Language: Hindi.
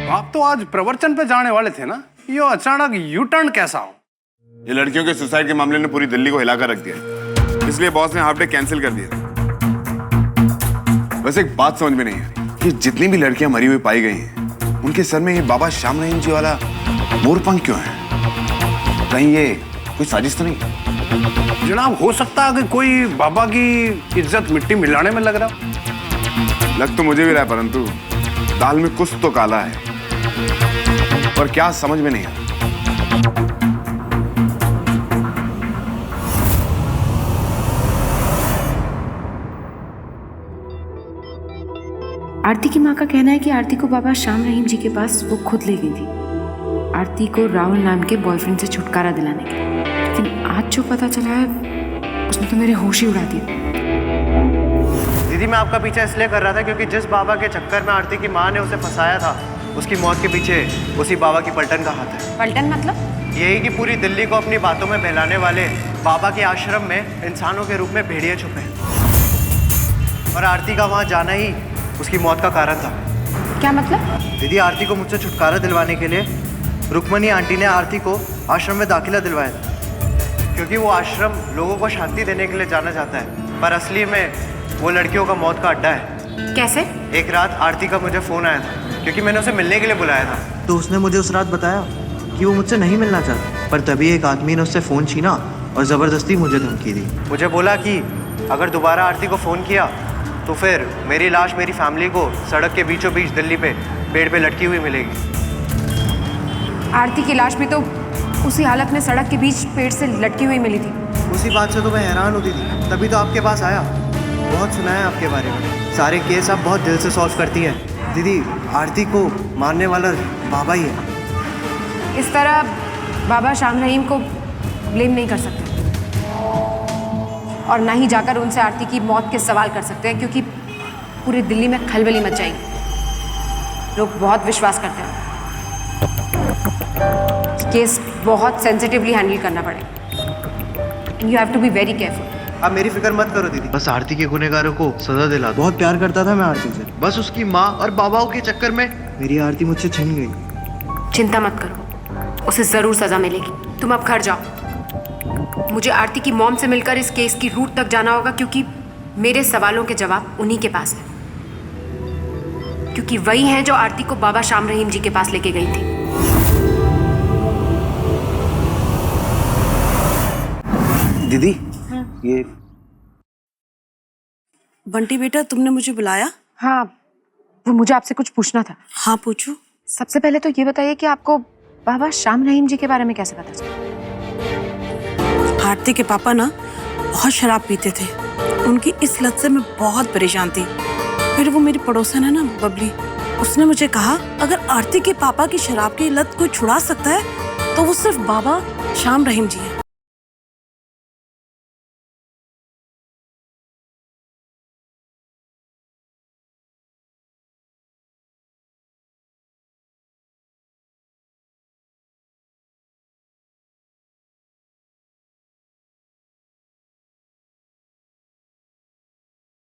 आप तो आज प्रवचन पे जाने वाले थे ना, ये अचानक यू टर्न कैसा हो? ये लड़कियों के सुसाइड के मामले ने पूरी दिल्ली को हिलाकर रख दिया, इसलिए बॉस ने हाफ डे कैंसिल कर दिया। बस एक बात समझ में नहीं आ रही कि जितनी भी लड़कियां मरी हुई पाई गई हैं, उनके सर में ये बाबा श्याम रहीम जी वाला मोरपंख क्यों है? कहीं ये कोई साजिश तो नहीं? जनाब, हो सकता है कि कोई बाबा की इज्जत मिट्टी मिलाने में लग रहा हो। लग तो मुझे भी रहा है, परंतु दाल में कुछ तो काला है, पर क्या समझ में नहीं आ रहा। आरती की माँ का कहना है कि आरती को बाबा श्याम रहीम जी के पास वो खुद ले गई थी, आरती को राहुल नाम के बॉयफ्रेंड से छुटकारा दिलाने के लिए। लेकिन आज जो पता चला है उसने तो मेरे होश ही उड़ा दिए। दीदी, मैं आपका पीछा इसलिए कर रहा था क्योंकि जिस बाबा के चक्कर में आरती की माँ ने उसे फंसाया था, उसकी मौत के पीछे उसी बाबा की पलटन का हाथ है। पलटन मतलब? यही कि पूरी दिल्ली को अपनी बातों में बहलाने वाले बाबा के आश्रम में इंसानों के रूप में भेड़िए छुपे हैं, और आरती का वहाँ जाना ही उसकी मौत का कारण था। क्या मतलब? दीदी, आरती को मुझसे छुटकारा दिलवाने के लिए रुक्मणी आंटी ने आरती को आश्रम में दाखिला दिलवाया था, क्योंकि वो आश्रम लोगों को शांति देने के लिए जाना जाता है, पर असली में वो लड़कियों का मौत का अड्डा है। कैसे? एक रात आरती का मुझे फ़ोन आया था, क्योंकि मैंने उसे मिलने के लिए बुलाया था, तो उसने मुझे उस रात बताया कि वो मुझसे नहीं मिलना चाहता, पर तभी एक आदमी ने उससे फ़ोन छीना और ज़बरदस्ती मुझे धमकी दी। मुझे बोला कि अगर दोबारा आरती को फ़ोन किया तो फिर मेरी लाश मेरी फैमिली को सड़क के बीचों बीच दिल्ली पे पेड़ पे लटकी हुई मिलेगी। आरती की लाश भी तो उसी हालत में सड़क के बीच पेड़ से लटकी हुई मिली थी। उसी बात से तो मैं हैरान होती थी, तभी तो आपके पास आया। बहुत सुना है आपके बारे में, सारे केस आप बहुत दिल से सॉल्व करती है। दीदी, आरती को मारने वाला बाबा ही है। इस तरह बाबा श्याम रहीम को ब्लेम नहीं कर सकते, और ना ही जाकर उनसे आरती की मौत के सवाल कर सकते हैं, क्योंकि पूरी दिल्ली में खलबली मच जाएगी। लोग बहुत विश्वास करते हैं। केस बहुत सेंसिटिवली हैंडल करना पड़ेगा। You have to be very careful. आप मेरी फिक्र मत करो दीदी, बस आरती के गुनहगारों को सजा दिला दो। बहुत प्यार करता था मैं आरती से, बस उसकी माँ और बाबाओं के चक्कर में मेरी आरती मुझसे छिन गई। चिंता मत करो, उसे जरूर सजा मिलेगी। तुम अब घर जाओ। मुझे आरती की मॉम से मिलकर इस केस की रूट तक जाना होगा, क्योंकि मेरे सवालों के जवाब उन्हीं के पास है, क्योंकि वही हैं जो आरती को बाबा श्याम रहीम जी के पास लेके गई थी। दीदी, ये बंटी बेटा, तुमने मुझे बुलाया? हाँ, वो मुझे आपसे कुछ पूछना था। हाँ, पूछो। सबसे पहले तो ये बताइए कि आपको बाबा श्याम रहीम जी के बारे में कैसे पता चला? आरती के पापा ना बहुत शराब पीते थे, उनकी इस लत से मैं बहुत परेशान थी। फिर वो मेरी पड़ोसन है ना बबली, उसने मुझे कहा अगर आरती के पापा की शराब की लत कोई छुड़ा सकता है तो वो सिर्फ बाबा श्याम रहीम जी है।